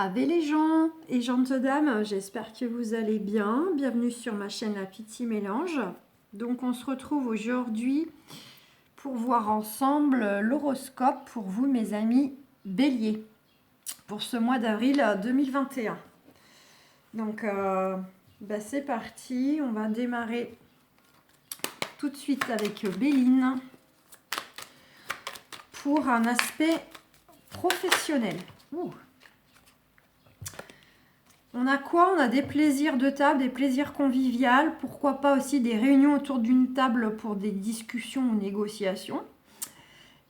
Ave les gens et gentes dames, j'espère que vous allez bien. Bienvenue sur ma chaîne La Petite Mélange. Donc on se retrouve aujourd'hui pour voir ensemble l'horoscope pour vous mes amis Bélier pour ce mois d'avril 2021. Donc c'est parti, on va démarrer tout de suite avec Béline pour un aspect professionnel. On a quoi? On a des plaisirs de table, des plaisirs conviviaux, pourquoi pas aussi des réunions autour d'une table pour des discussions ou négociations.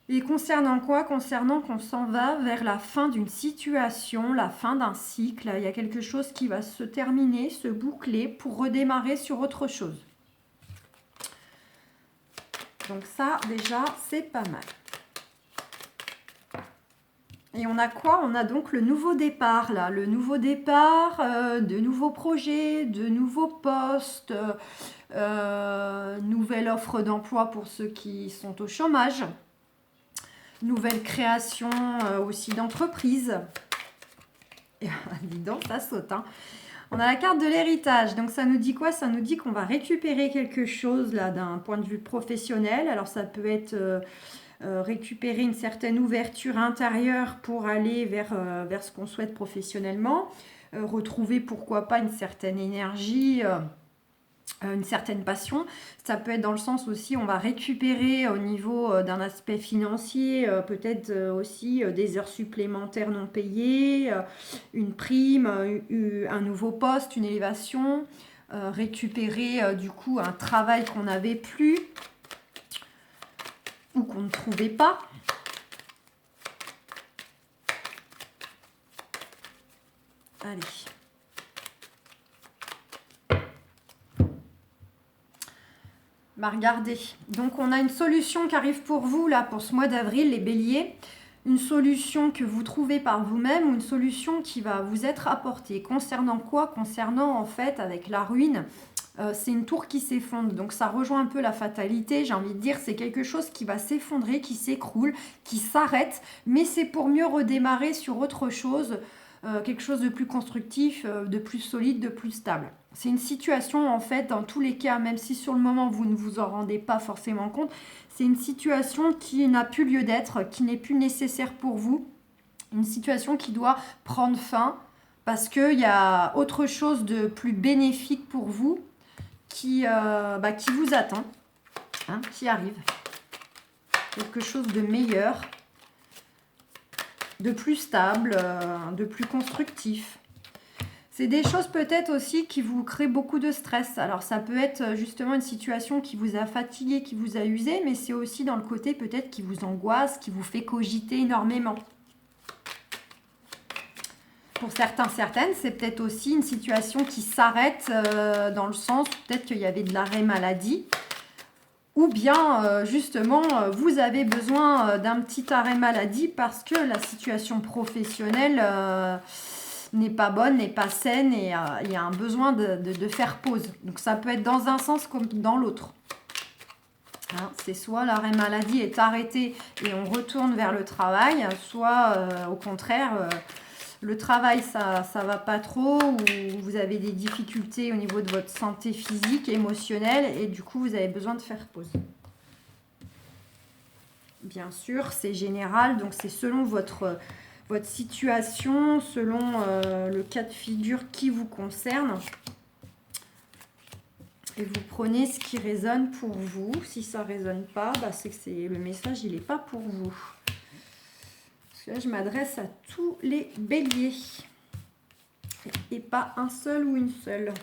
Et concernant quoi? Concernant qu'on s'en va vers la fin d'une situation, la fin d'un cycle. Il y a quelque chose qui va se terminer, se boucler pour redémarrer sur autre chose. Donc ça, déjà, c'est pas mal. Et on a quoi? On a donc le nouveau départ, là. Le nouveau départ, de nouveaux projets, de nouveaux postes, nouvelle offre d'emploi pour ceux qui sont au chômage, nouvelle création aussi d'entreprise. Et dis donc, ça saute, hein. On a la carte de l'héritage. Donc ça nous dit quoi? Ça nous dit qu'on va récupérer quelque chose, là, d'un point de vue professionnel. Alors ça peut être... récupérer une certaine ouverture intérieure pour aller vers ce qu'on souhaite professionnellement, retrouver pourquoi pas une certaine énergie, une certaine passion. Ça peut être dans le sens aussi, on va récupérer au niveau d'un aspect financier, peut-être aussi des heures supplémentaires non payées, une prime, un nouveau poste, une élévation, récupérer du coup un travail qu'on n'avait plus ou qu'on ne trouvait pas. Allez. Regardez. Donc on a une solution qui arrive pour vous là pour ce mois d'avril, les béliers. Une solution que vous trouvez par vous-même ou une solution qui va vous être apportée. Concernant quoi? Concernant en fait avec la ruine. C'est une tour qui s'effondre, donc ça rejoint un peu la fatalité, j'ai envie de dire, c'est quelque chose qui va s'effondrer, qui s'écroule, qui s'arrête, mais c'est pour mieux redémarrer sur autre chose, quelque chose de plus constructif, de plus solide, de plus stable. C'est une situation en fait, dans tous les cas, même si sur le moment vous ne vous en rendez pas forcément compte, c'est une situation qui n'a plus lieu d'être, qui n'est plus nécessaire pour vous, une situation qui doit prendre fin parce qu'il y a autre chose de plus bénéfique pour vous qui vous attend, hein, qui arrive. Quelque chose de meilleur, de plus stable, de plus constructif. C'est des choses peut-être aussi qui vous créent beaucoup de stress. Alors ça peut être justement une situation qui vous a fatigué, qui vous a usé, mais c'est aussi dans le côté peut-être qui vous angoisse, qui vous fait cogiter énormément. Pour certains, certaines, c'est peut-être aussi une situation qui s'arrête dans le sens peut-être qu'il y avait de l'arrêt maladie ou bien justement vous avez besoin d'un petit arrêt maladie parce que la situation professionnelle n'est pas bonne, n'est pas saine et il y a un besoin de faire pause. Donc ça peut être dans un sens comme dans l'autre. Hein, c'est soit l'arrêt maladie est arrêté et on retourne vers le travail, soit au contraire... le travail, ça va pas trop, ou vous avez des difficultés au niveau de votre santé physique, émotionnelle, et du coup, vous avez besoin de faire pause. Bien sûr, c'est général, donc c'est selon votre situation, selon le cas de figure qui vous concerne. Et vous prenez ce qui résonne pour vous. Si ça ne résonne pas, c'est que le message, il n'est pas pour vous. Là, je m'adresse à tous les béliers et pas un seul ou une seule.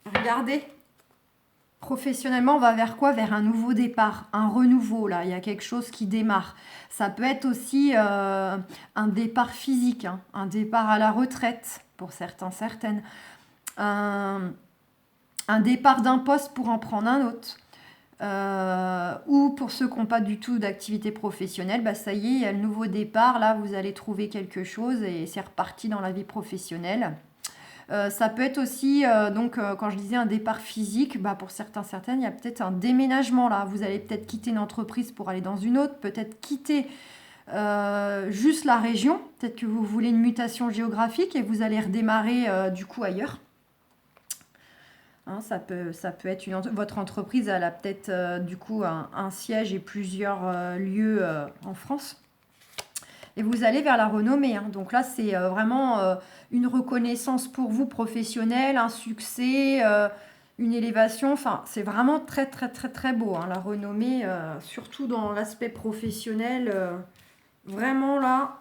Regardez, professionnellement, on va vers quoi? Vers un nouveau départ, un renouveau. Là, il y a quelque chose qui démarre. Ça peut être aussi un départ physique, hein, un départ à la retraite pour certains, certaines. Un départ d'un poste pour en prendre un autre. Ou pour ceux qui n'ont pas du tout d'activité professionnelle, ça y est, il y a le nouveau départ, là vous allez trouver quelque chose et c'est reparti dans la vie professionnelle. Ça peut être aussi, quand je disais un départ physique, pour certains, certaines, il y a peut-être un déménagement là, vous allez peut-être quitter une entreprise pour aller dans une autre, peut-être quitter juste la région. Peut-être que vous voulez une mutation géographique et vous allez redémarrer du coup ailleurs. Hein, ça peut être votre entreprise, elle a peut-être du coup un siège et plusieurs lieux en France. Et vous allez vers la renommée. Hein. Donc là, c'est vraiment une reconnaissance pour vous professionnelle, un succès, une élévation. Enfin, c'est vraiment très, très, très, très beau. Hein, la renommée, surtout dans l'aspect professionnel. Vraiment là,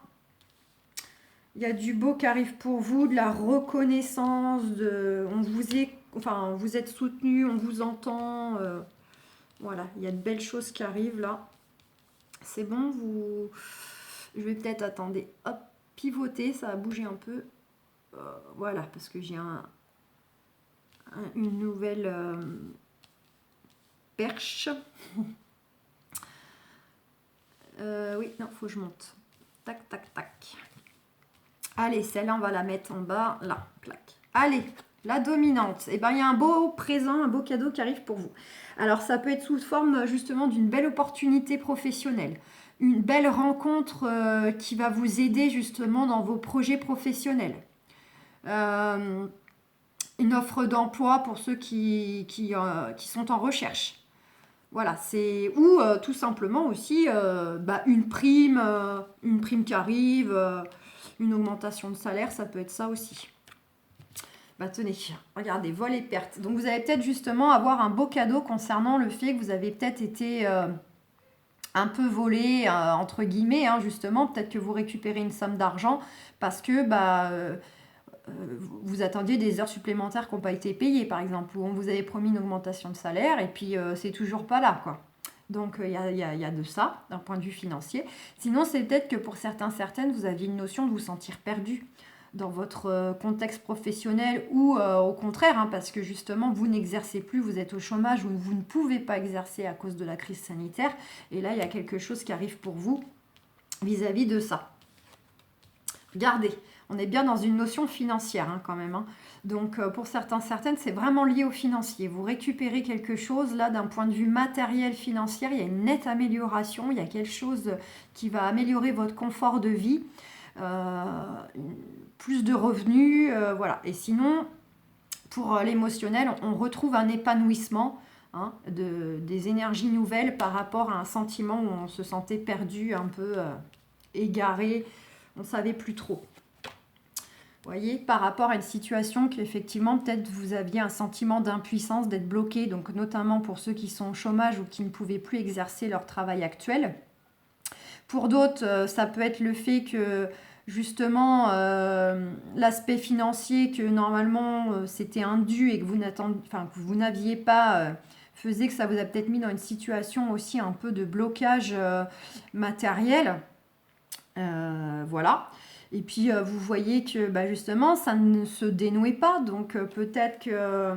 il y a du beau qui arrive pour vous, de la reconnaissance, vous êtes soutenu, on vous entend. Voilà, il y a de belles choses qui arrivent là. C'est bon, je vais peut-être, attendez, hop, pivoter, ça va bouger un peu. Voilà, parce que j'ai une nouvelle perche. Oui, non, faut que je monte. Tac, tac, tac. Allez, celle-là, on va la mettre en bas, là, clac. Allez, la dominante. Eh bien, il y a un beau présent, un beau cadeau qui arrive pour vous. Alors, ça peut être sous forme, justement, d'une belle opportunité professionnelle. Une belle rencontre qui va vous aider, justement, dans vos projets professionnels. Une offre d'emploi pour ceux qui sont en recherche. Voilà, ou tout simplement aussi une prime qui arrive, une augmentation de salaire, ça peut être ça aussi. Tenez, regardez, vol et perte. Donc vous allez peut-être justement avoir un beau cadeau concernant le fait que vous avez peut-être été un peu volé, entre guillemets, hein, justement. Peut-être que vous récupérez une somme d'argent parce que vous attendiez des heures supplémentaires qui n'ont pas été payées, par exemple, ou on vous avait promis une augmentation de salaire et puis c'est toujours pas là, quoi. Donc il y a de ça, d'un point de vue financier. Sinon, c'est peut-être que pour certaines, vous aviez une notion de vous sentir perdu dans votre contexte professionnel ou au contraire, hein, parce que justement, vous n'exercez plus, vous êtes au chômage ou vous ne pouvez pas exercer à cause de la crise sanitaire. Et là, il y a quelque chose qui arrive pour vous vis-à-vis de ça. Regardez, on est bien dans une notion financière hein, quand même. Hein. Donc pour certaines, c'est vraiment lié au financier. Vous récupérez quelque chose là d'un point de vue matériel financier, il y a une nette amélioration, il y a quelque chose qui va améliorer votre confort de vie, plus de revenus, voilà. Et sinon, pour l'émotionnel, on retrouve un épanouissement, hein, des énergies nouvelles par rapport à un sentiment où on se sentait perdu, un peu égaré, on ne savait plus trop. Vous voyez, par rapport à une situation qu'effectivement, peut-être vous aviez un sentiment d'impuissance, d'être bloqué, donc notamment pour ceux qui sont au chômage ou qui ne pouvaient plus exercer leur travail actuel. Pour d'autres, ça peut être le fait que justement l'aspect financier, que normalement c'était un dû et que vous n'aviez pas, faisait que ça vous a peut-être mis dans une situation aussi un peu de blocage matériel. Voilà. Et puis vous voyez que justement ça ne se dénouait pas, donc peut-être que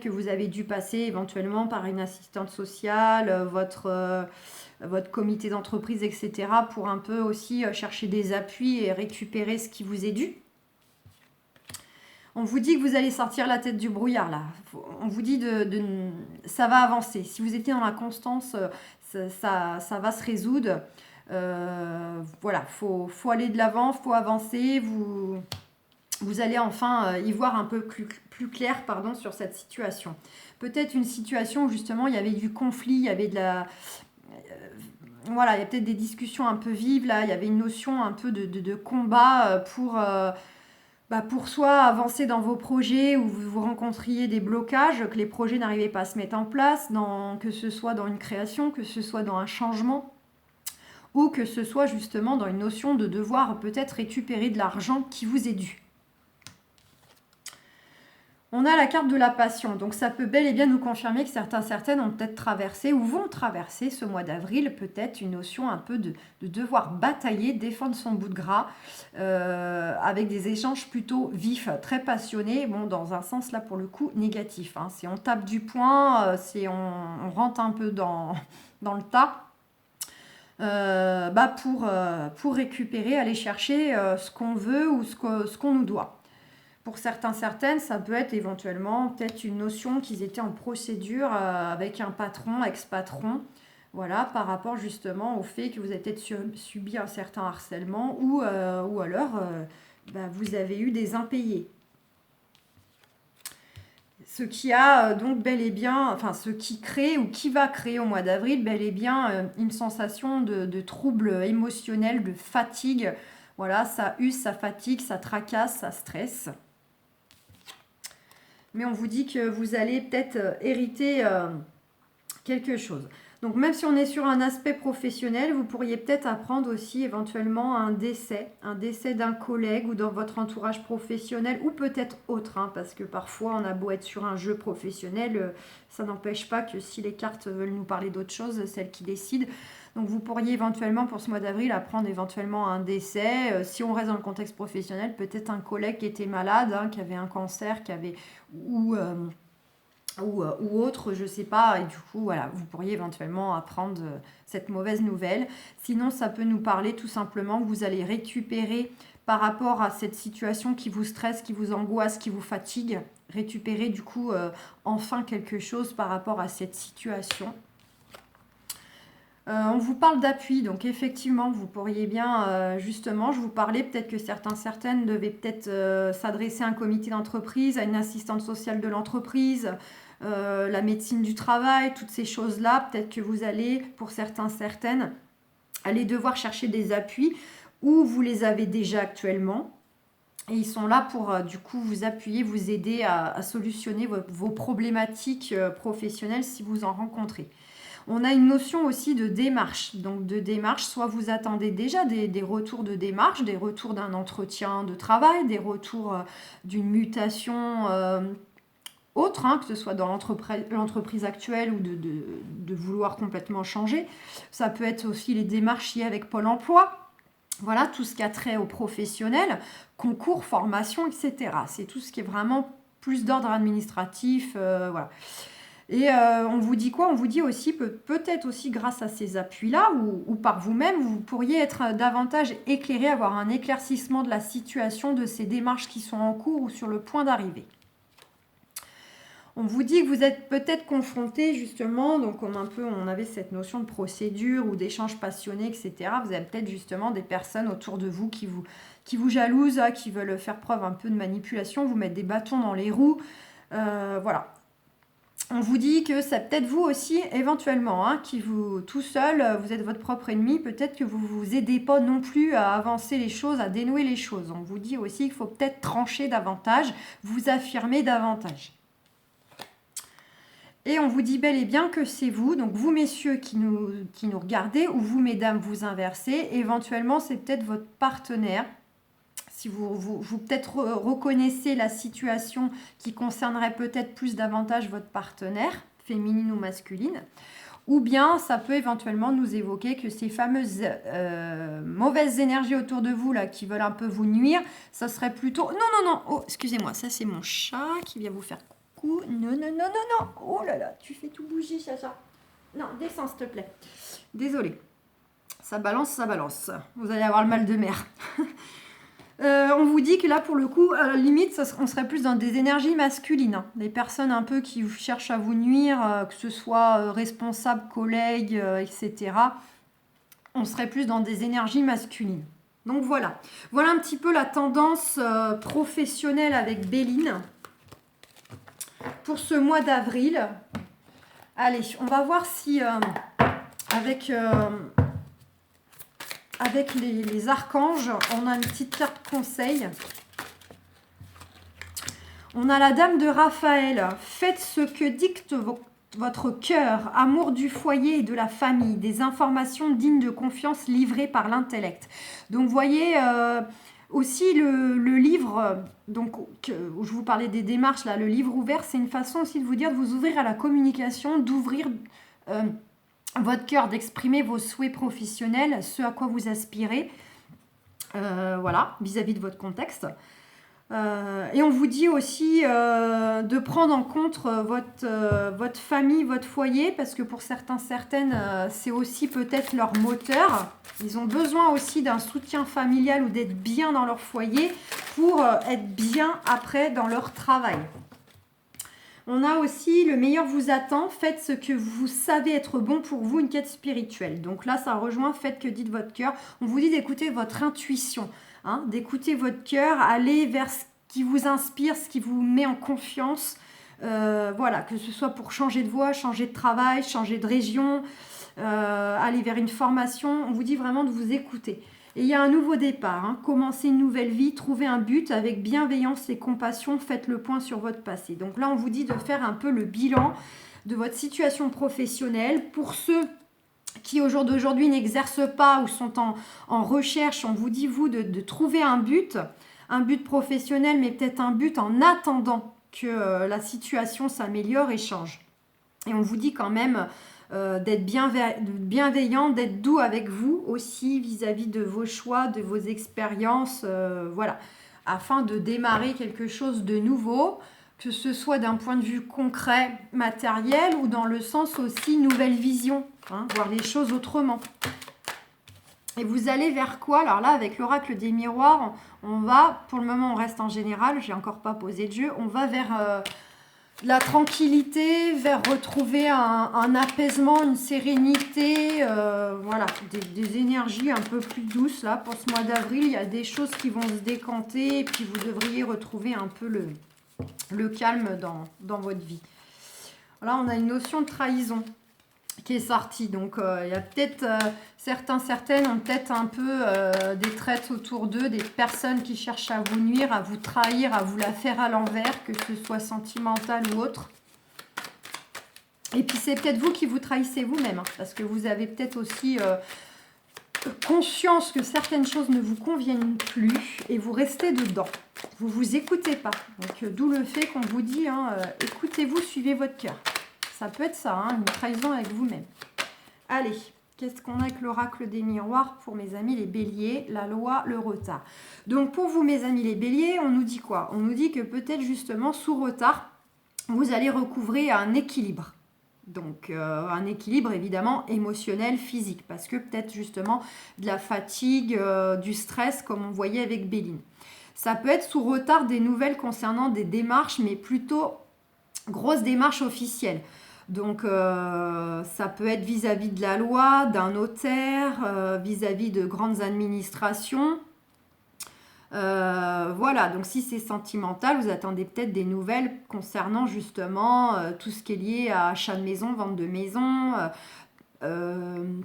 vous avez dû passer éventuellement par une assistante sociale, votre comité d'entreprise, etc. pour un peu aussi chercher des appuis et récupérer ce qui vous est dû. On vous dit que vous allez sortir la tête du brouillard là. On vous dit ça va avancer. Si vous étiez dans la constance, ça va se résoudre. Voilà, faut aller de l'avant, faut avancer. Vous allez enfin y voir un peu plus clair sur cette situation. Peut-être une situation où justement il y avait du conflit, il y avait voilà, il y a peut-être des discussions un peu vives là, il y avait une notion un peu de combat pour soit avancer dans vos projets où vous rencontriez des blocages, que les projets n'arrivaient pas à se mettre en place, que ce soit dans une création, que ce soit dans un changement, ou que ce soit justement dans une notion de devoir peut-être récupérer de l'argent qui vous est dû. On a la carte de la passion, donc ça peut bel et bien nous confirmer que certaines ont peut-être traversé ou vont traverser ce mois d'avril peut-être une notion un peu de devoir batailler, défendre son bout de gras, avec des échanges plutôt vifs, très passionnés, bon dans un sens là pour le coup négatif. Hein. Si on tape du poing, si on rentre un peu dans le tas, pour récupérer, aller chercher ce qu'on veut ou ce qu'on nous doit. Pour certaines, ça peut être éventuellement peut-être une notion qu'ils étaient en procédure avec un patron, ex-patron, Voilà, par rapport justement au fait que vous avez peut-être subi un certain harcèlement ou alors vous avez eu des impayés. Ce qui a donc bel et bien, enfin ce qui crée ou qui va créer au mois d'avril, bel et bien une sensation de trouble émotionnel, de fatigue. Voilà, ça use, ça fatigue, ça tracasse, ça stresse. Mais on vous dit que vous allez peut-être hériter quelque chose. Donc même si on est sur un aspect professionnel, vous pourriez peut-être apprendre aussi éventuellement un décès d'un collègue ou dans votre entourage professionnel ou peut-être autre, hein, parce que parfois on a beau être sur un jeu professionnel, ça n'empêche pas que si les cartes veulent nous parler d'autre chose, celles qui décident. Donc vous pourriez éventuellement pour ce mois d'avril apprendre éventuellement un décès. Si on reste dans le contexte professionnel, peut-être un collègue qui était malade, hein, qui avait un cancer, qui avait ou autre, je sais pas, et du coup, voilà, vous pourriez éventuellement apprendre cette mauvaise nouvelle. Sinon, ça peut nous parler tout simplement que vous allez récupérer par rapport à cette situation qui vous stresse, qui vous angoisse, qui vous fatigue, récupérer du coup enfin quelque chose par rapport à cette situation. On vous parle d'appui, donc effectivement, vous pourriez bien, justement, je vous parlais, peut-être que certaines devaient peut-être s'adresser à un comité d'entreprise, à une assistante sociale de l'entreprise, la médecine du travail, toutes ces choses-là. Peut-être que vous allez, pour certaines, aller devoir chercher des appuis ou vous les avez déjà actuellement. Et ils sont là pour, du coup, vous appuyer, vous aider à solutionner vos problématiques professionnelles si vous en rencontrez. On a une notion aussi de démarche. Donc de démarche, soit vous attendez déjà des retours de démarche, des retours d'un entretien de travail, des retours d'une mutation autre, hein, que ce soit dans l'entreprise actuelle ou de vouloir complètement changer. Ça peut être aussi les démarches liées avec Pôle emploi. Voilà, tout ce qui a trait aux professionnels, concours, formation, etc. C'est tout ce qui est vraiment plus d'ordre administratif, voilà. Et on vous dit quoi? On vous dit aussi, peut-être aussi grâce à ces appuis-là ou par vous-même, vous pourriez être davantage éclairé, avoir un éclaircissement de la situation de ces démarches qui sont en cours ou sur le point d'arriver. On vous dit que vous êtes peut-être confronté justement, donc on avait cette notion de procédure ou d'échange passionné, etc. Vous avez peut-être justement des personnes autour de vous qui vous jalousent, qui veulent faire preuve un peu de manipulation, vous mettre des bâtons dans les roues. Voilà. On vous dit que c'est peut-être vous aussi, éventuellement, hein, qui vous, tout seul, vous êtes votre propre ennemi. Peut-être que vous ne vous aidez pas non plus à avancer les choses, à dénouer les choses. On vous dit aussi qu'il faut peut-être trancher davantage, vous affirmer davantage. Et on vous dit bel et bien que c'est vous, donc vous messieurs qui nous regardez, ou vous mesdames vous inversez. Éventuellement, c'est peut-être votre partenaire. Si vous peut-être reconnaissez la situation qui concernerait peut-être plus davantage votre partenaire, féminine ou masculine, ou bien ça peut éventuellement nous évoquer que ces fameuses mauvaises énergies autour de vous là qui veulent un peu vous nuire, ça serait plutôt... Non, oh, excusez-moi, ça c'est mon chat qui vient vous faire coucou. Non, oh là là, tu fais tout bouger, chacha. Non, descends s'il te plaît. Désolée. Ça balance. Vous allez avoir le mal de mer. On vous dit que là, pour le coup, à la limite, on serait plus dans des énergies masculines. Hein. Des personnes un peu qui cherchent à vous nuire, que ce soit responsables, collègues, etc. On serait plus dans des énergies masculines. Donc voilà. Voilà un petit peu la tendance professionnelle avec Béline pour ce mois d'avril. Allez, on va voir si avec les archanges, on a une petite carte conseil. On a la dame de Raphaël. Faites ce que dicte votre cœur, amour du foyer et de la famille, des informations dignes de confiance livrées par l'intellect. Donc, vous voyez aussi le livre, donc, où je vous parlais des démarches, là, le livre ouvert, c'est une façon aussi de vous dire de vous ouvrir à la communication, d'ouvrir... votre cœur, d'exprimer vos souhaits professionnels, ce à quoi vous aspirez, voilà, vis-à-vis de votre contexte. Et on vous dit aussi de prendre en compte votre famille, votre foyer, parce que pour certaines, c'est aussi peut-être leur moteur. Ils ont besoin aussi d'un soutien familial ou d'être bien dans leur foyer pour être bien après dans leur travail. On a aussi le meilleur vous attend, faites ce que vous savez être bon pour vous, une quête spirituelle. Donc là, ça rejoint, faites que dit votre cœur. On vous dit d'écouter votre intuition, hein, d'écouter votre cœur, aller vers ce qui vous inspire, ce qui vous met en confiance. Voilà, que ce soit pour changer de voie, changer de travail, changer de région, aller vers une formation. On vous dit vraiment de vous écouter. Et il y a un nouveau départ, hein. Commencez une nouvelle vie, trouvez un but avec bienveillance et compassion, faites le point sur votre passé. Donc là, on vous dit de faire un peu le bilan de votre situation professionnelle. Pour ceux qui au jour d'aujourd'hui n'exercent pas ou sont en recherche, on vous dit vous de trouver un but professionnel, mais peut-être un but en attendant que la situation s'améliore et change. Et on vous dit quand même d'être bienveillant, d'être doux avec vous aussi vis-à-vis de vos choix, de vos expériences, voilà, afin de démarrer quelque chose de nouveau, que ce soit d'un point de vue concret, matériel, ou dans le sens aussi nouvelle vision, hein, voir les choses autrement. Et vous allez vers quoi? Alors là, avec l'oracle des miroirs, on va, pour le moment, on reste en général, j'ai encore pas posé de jeu, on va vers la tranquillité, vers retrouver un apaisement, une sérénité, voilà, des énergies un peu plus douces. Là, pour ce mois d'avril, il y a des choses qui vont se décanter et puis vous devriez retrouver un peu le calme dans votre vie. Là, on a une notion de trahison qui est sortie. Donc, il y a peut-être certaines ont peut-être un peu des traites autour d'eux, des personnes qui cherchent à vous nuire, à vous trahir, à vous la faire à l'envers, que ce soit sentimental ou autre. Et puis, c'est peut-être vous qui vous trahissez vous-même, hein, parce que vous avez peut-être aussi conscience que certaines choses ne vous conviennent plus et vous restez dedans. Vous vous écoutez pas. Donc, d'où le fait qu'on vous dit, hein, écoutez-vous, suivez votre cœur. Ça peut être ça, hein, une trahison avec vous-même. Allez, qu'est-ce qu'on a avec l'oracle des miroirs pour mes amis les béliers? La loi, le retard. Donc pour vous mes amis les béliers, on nous dit quoi? On nous dit que peut-être justement sous retard, vous allez recouvrer un équilibre. Donc un équilibre évidemment émotionnel, physique. Parce que peut-être justement de la fatigue, du stress comme on voyait avec Béline. Ça peut être sous retard des nouvelles concernant des démarches, mais plutôt grosses démarches officielles. Donc, ça peut être vis-à-vis de la loi, d'un notaire, vis-à-vis de grandes administrations. Voilà, donc si c'est sentimental, vous attendez peut-être des nouvelles concernant justement tout ce qui est lié à achat de maison, vente de maison,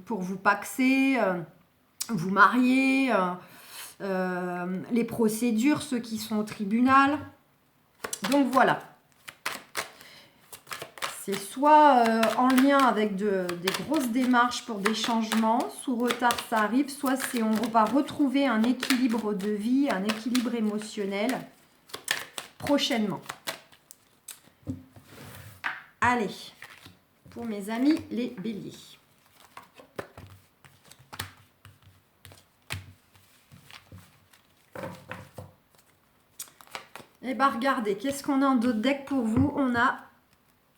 pour vous paxer, vous marier, les procédures, ceux qui sont au tribunal. Donc voilà. C'est soit en lien avec des grosses démarches pour des changements, sous retard ça arrive, soit on va retrouver un équilibre de vie, un équilibre émotionnel prochainement. Allez, pour mes amis les béliers. Eh bien regardez, qu'est-ce qu'on a en d'autres decks pour vous? On a...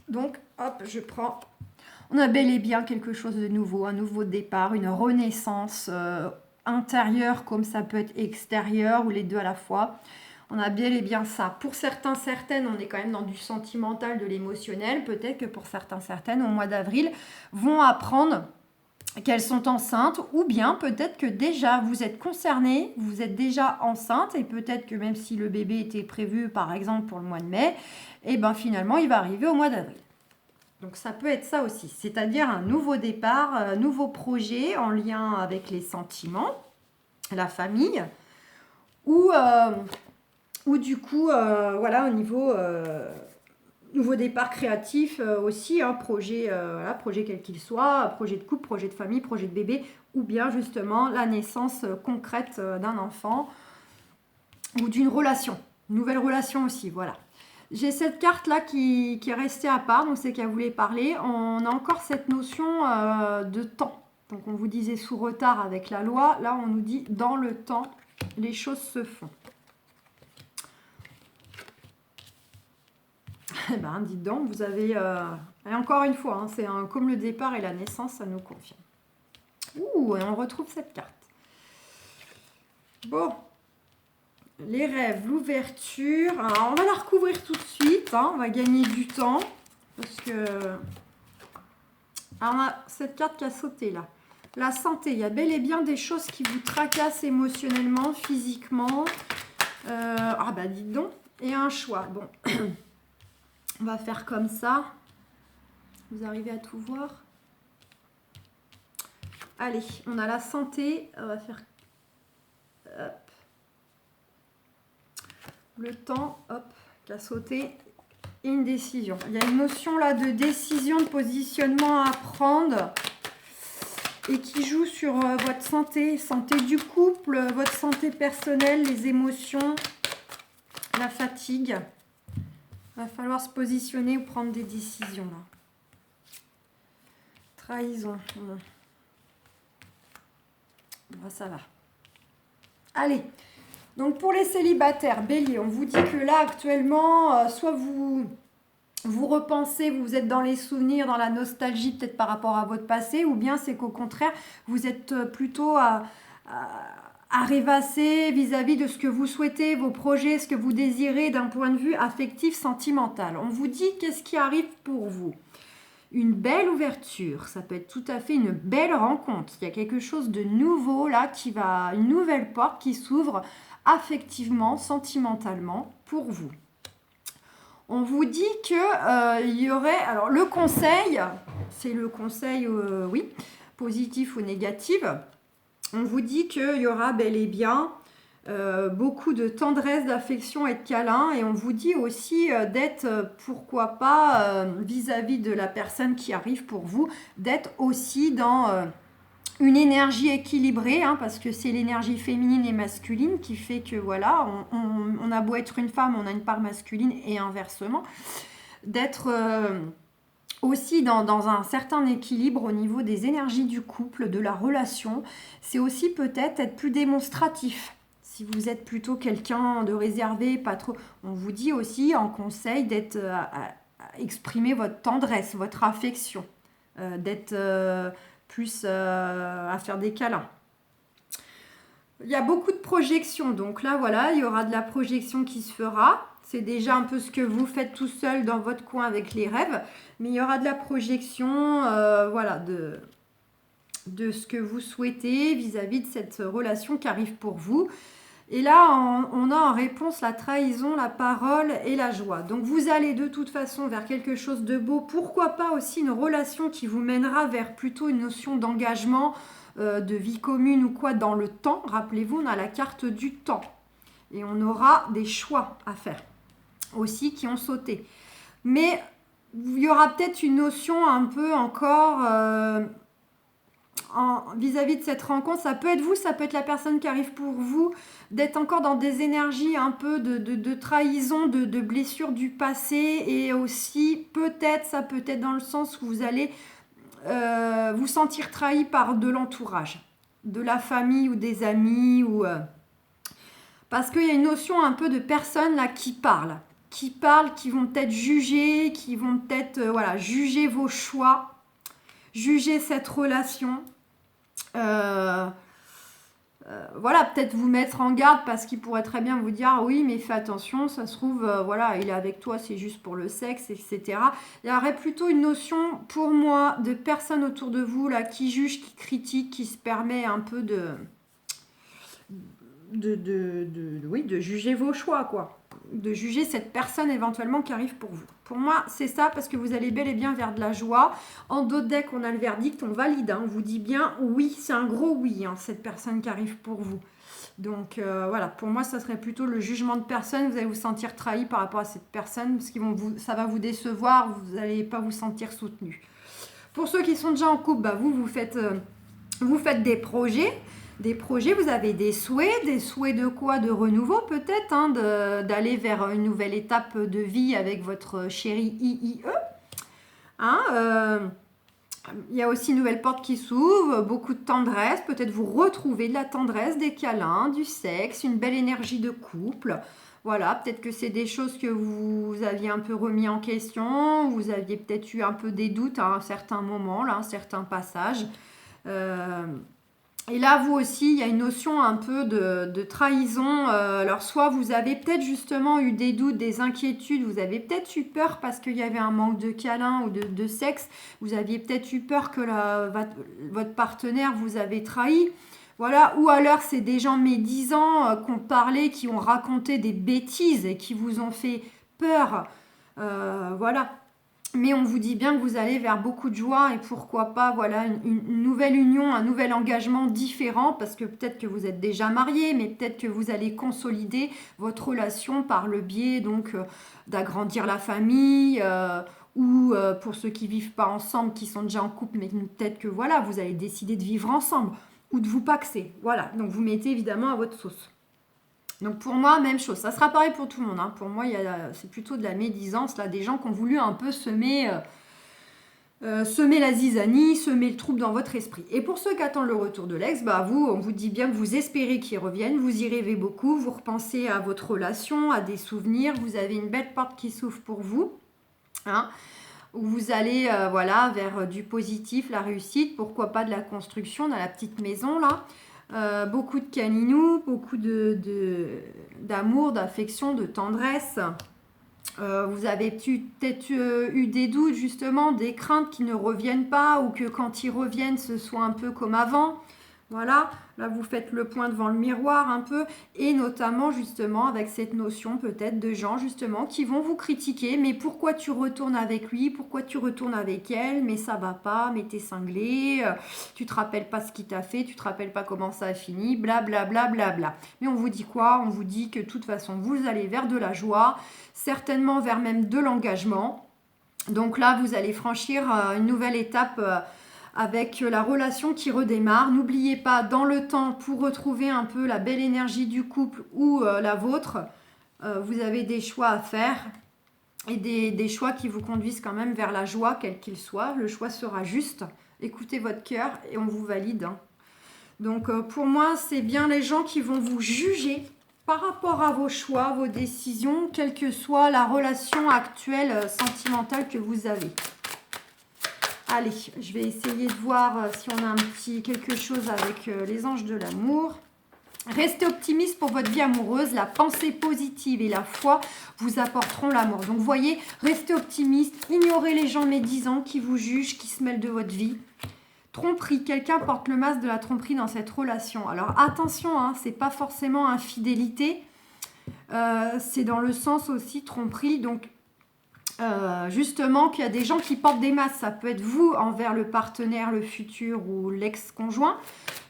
Donc, hop, je prends. On a bel et bien quelque chose de nouveau, un nouveau départ, une renaissance intérieure comme ça peut être extérieure ou les deux à la fois. On a bel et bien ça. Pour certains, certaines, on est quand même dans du sentimental, de l'émotionnel. Peut-être que pour certains, certaines, au mois d'avril, vont apprendre qu'elles sont enceintes ou bien peut-être que déjà vous êtes concernés, vous êtes déjà enceinte et peut-être que même si le bébé était prévu par exemple pour le mois de mai, et ben finalement il va arriver au mois d'avril. Donc ça peut être ça aussi, c'est-à-dire un nouveau départ, un nouveau projet en lien avec les sentiments, la famille ou du coup voilà au niveau nouveau départ créatif aussi, hein, projet, voilà, projet quel qu'il soit, projet de couple, projet de famille, projet de bébé, ou bien justement la naissance concrète d'un enfant ou d'une relation, nouvelle relation aussi, voilà. J'ai cette carte-là qui est restée à part, donc c'est qu'elle voulait parler. On a encore cette notion de temps. Donc on vous disait sous retard avec la loi, là on nous dit dans le temps, les choses se font. Eh ben, dites donc, vous avez... Et encore une fois, hein, c'est comme le départ et la naissance, ça nous confirme. Ouh, et on retrouve cette carte. Bon. les rêves, l'ouverture. Alors, on va la recouvrir tout de suite. Hein, on va gagner du temps. Parce que... Alors, on a cette carte qui a sauté là. La santé, il y a bel et bien des choses qui vous tracassent émotionnellement, physiquement. Ah bah dites donc. Et un choix. Bon, on va faire comme ça. Vous arrivez à tout voir? Allez, on a la santé. On va faire... Hop. Le temps, hop, qui a sauté. Et une décision. Il y a une notion là de décision, de positionnement à prendre. Et qui joue sur votre santé, santé du couple, votre santé personnelle, les émotions, la fatigue. Il va falloir se positionner ou prendre des décisions là. Trahison. Bon, ça va. Allez. Donc pour les célibataires, Bélier, on vous dit que là actuellement, soit vous repensez, vous êtes dans les souvenirs, dans la nostalgie peut-être par rapport à votre passé, ou bien c'est qu'au contraire, vous êtes plutôt à rêvasser vis-à-vis de ce que vous souhaitez, vos projets, ce que vous désirez d'un point de vue affectif, sentimental. On vous dit qu'est-ce qui arrive pour vous. Une belle ouverture, ça peut être tout à fait une belle rencontre. Il y a quelque chose de nouveau là une nouvelle porte qui s'ouvre affectivement, sentimentalement pour vous. On vous dit que il y aurait... Alors, le conseil, c'est le conseil, oui, positif ou négatif. On vous dit qu'il y aura bel et bien beaucoup de tendresse, d'affection et de câlin. Et on vous dit aussi d'être, pourquoi pas, vis-à-vis de la personne qui arrive pour vous, d'être aussi dans... une énergie équilibrée, hein, parce que c'est l'énergie féminine et masculine qui fait que voilà, on a beau être une femme, on a une part masculine et inversement, d'être aussi dans un certain équilibre au niveau des énergies du couple, de la relation. C'est aussi peut-être être plus démonstratif. Si vous êtes plutôt quelqu'un de réservé, pas trop, on vous dit aussi en conseil d'être à exprimer votre tendresse, votre affection, d'être plus à faire des câlins. Il y a beaucoup de projections, donc là voilà, il y aura de la projection qui se fera. C'est déjà un peu ce que vous faites tout seul dans votre coin avec les rêves, mais il y aura de la projection, voilà, de ce que vous souhaitez vis-à-vis de cette relation qui arrive pour vous. Et là, on a en réponse la trahison, la parole et la joie. Donc vous allez de toute façon vers quelque chose de beau. Pourquoi pas aussi une relation qui vous mènera vers plutôt une notion d'engagement, de vie commune ou quoi dans le temps. Rappelez-vous, on a la carte du temps. Et on aura des choix à faire aussi qui ont sauté. Mais il y aura peut-être une notion un peu encore... vis-à-vis de cette rencontre, ça peut être vous, ça peut être la personne qui arrive pour vous, d'être encore dans des énergies un peu de trahison, de blessures du passé, et aussi peut-être, ça peut être dans le sens où vous allez vous sentir trahi par de l'entourage, de la famille ou des amis, ou parce qu'il y a une notion un peu de personnes là qui parlent, qui vont peut-être juger, qui vont peut-être voilà, juger vos choix, juger cette relation. Voilà, peut-être vous mettre en garde parce qu'il pourrait très bien vous dire oui mais fais attention, ça se trouve voilà, il est avec toi, c'est juste pour le sexe, etc. Il y aurait plutôt une notion pour moi de personnes autour de vous là qui jugent, qui critiquent, qui se permet un peu de juger vos choix, quoi, de juger cette personne éventuellement qui arrive pour vous. Pour moi, c'est ça, parce que vous allez bel et bien vers de la joie. En dos de deck, on a le verdict, on valide, hein, on vous dit bien oui, c'est un gros oui, hein, cette personne qui arrive pour vous. Donc voilà, pour moi, ça serait plutôt le jugement de personne. Vous allez vous sentir trahi par rapport à cette personne, parce que ça va vous décevoir, vous n'allez pas vous sentir soutenu. Pour ceux qui sont déjà en couple, bah, vous faites des projets. Vous avez des souhaits de quoi? De renouveau peut-être, hein, d'aller vers une nouvelle étape de vie avec votre chéri IIE. Hein, il y a aussi une nouvelle porte qui s'ouvre, beaucoup de tendresse, peut-être vous retrouvez de la tendresse, des câlins, du sexe, une belle énergie de couple. Voilà, peut-être que c'est des choses que vous aviez un peu remis en question, vous aviez peut-être eu un peu des doutes à un certain moment, là, un certain passage. Et là, vous aussi, il y a une notion un peu de trahison. Alors, soit vous avez peut-être justement eu des doutes, des inquiétudes, vous avez peut-être eu peur parce qu'il y avait un manque de câlin ou de sexe, vous aviez peut-être eu peur que votre partenaire vous avait trahi. Voilà, ou alors c'est des gens médisants qui ont parlé, qui ont raconté des bêtises et qui vous ont fait peur. Voilà. Mais on vous dit bien que vous allez vers beaucoup de joie et pourquoi pas, voilà, une nouvelle union, un nouvel engagement différent, parce que peut-être que vous êtes déjà marié, mais peut-être que vous allez consolider votre relation par le biais donc d'agrandir la famille, ou pour ceux qui vivent pas ensemble, qui sont déjà en couple, mais peut-être que voilà, vous allez décider de vivre ensemble ou de vous paxer. Voilà, donc vous mettez évidemment à votre sauce. Donc pour moi, même chose. Ça sera pareil pour tout le monde. Hein. Pour moi, c'est plutôt de la médisance, là, des gens qui ont voulu un peu semer la zizanie, semer le trouble dans votre esprit. Et pour ceux qui attendent le retour de l'ex, bah vous, on vous dit bien que vous espérez qu'il revienne, vous y rêvez beaucoup, vous repensez à votre relation, à des souvenirs, vous avez une belle porte qui s'ouvre pour vous. Hein, où vous allez voilà, vers du positif, la réussite, pourquoi pas de la construction dans la petite maison là. Beaucoup de câlinous, beaucoup d'amour, d'affection, de tendresse. Vous avez peut-être eu des doutes justement, des craintes qui ne reviennent pas ou que quand ils reviennent ce soit un peu comme avant. Voilà, là vous faites le point devant le miroir un peu et notamment justement avec cette notion peut-être de gens justement qui vont vous critiquer. Mais pourquoi tu retournes avec lui? Pourquoi tu retournes avec elle? Mais ça va pas, mais t'es cinglé, tu te rappelles pas ce qu'il t'a fait, tu te rappelles pas comment ça a fini, blablabla. Bla, bla, bla. Mais on vous dit quoi? On vous dit que de toute façon vous allez vers de la joie, certainement vers même de l'engagement. Donc là vous allez franchir une nouvelle étape avec la relation qui redémarre. N'oubliez pas, dans le temps, pour retrouver un peu la belle énergie du couple ou la vôtre, vous avez des choix à faire et des choix qui vous conduisent quand même vers la joie, quel qu'il soit. Le choix sera juste. Écoutez votre cœur et on vous valide. Hein. Donc pour moi, c'est bien les gens qui vont vous juger par rapport à vos choix, vos décisions, quelle que soit la relation actuelle sentimentale que vous avez. Allez, je vais essayer de voir si on a quelque chose avec les anges de l'amour. Restez optimiste pour votre vie amoureuse. La pensée positive et la foi vous apporteront l'amour. Donc, vous voyez, restez optimiste. Ignorez les gens médisants qui vous jugent, qui se mêlent de votre vie. Tromperie. Quelqu'un porte le masque de la tromperie dans cette relation. Alors, attention, hein, c'est pas forcément infidélité. C'est dans le sens aussi tromperie. Donc, justement qu'il y a des gens qui portent des masques, ça peut être vous envers le partenaire, le futur ou l'ex-conjoint.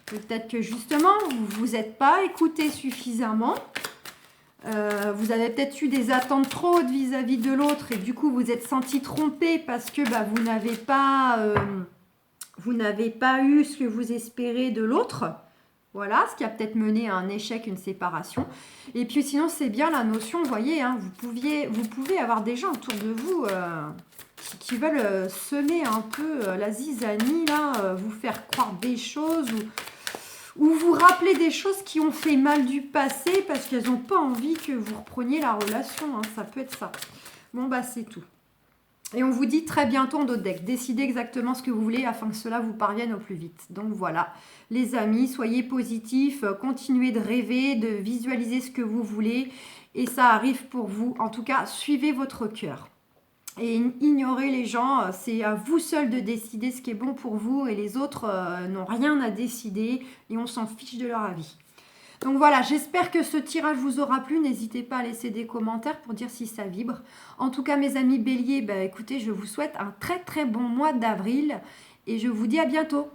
Peut-être que justement vous n'êtes pas écouté suffisamment, vous avez peut-être eu des attentes trop hautes vis-à-vis de l'autre et du coup vous êtes senti trompé parce que vous n'avez pas eu ce que vous espérez de l'autre. Voilà, ce qui a peut-être mené à un échec, une séparation. Et puis sinon, c'est bien la notion, vous voyez, hein, vous pouvez avoir des gens autour de vous qui veulent semer un peu la zizanie, là, vous faire croire des choses ou vous rappeler des choses qui ont fait mal du passé parce qu'elles n'ont pas envie que vous repreniez la relation. Hein, ça peut être ça. Bon, c'est tout. Et on vous dit très bientôt en d'autres decks. Décidez exactement ce que vous voulez afin que cela vous parvienne au plus vite. Donc voilà, les amis, soyez positifs, continuez de rêver, de visualiser ce que vous voulez. Et ça arrive pour vous. En tout cas, suivez votre cœur. Et ignorez les gens, c'est à vous seul de décider ce qui est bon pour vous. Et les autres n'ont rien à décider et on s'en fiche de leur avis. Donc voilà, j'espère que ce tirage vous aura plu. N'hésitez pas à laisser des commentaires pour dire si ça vibre. En tout cas, mes amis béliers, écoutez, je vous souhaite un très très bon mois d'avril et je vous dis à bientôt.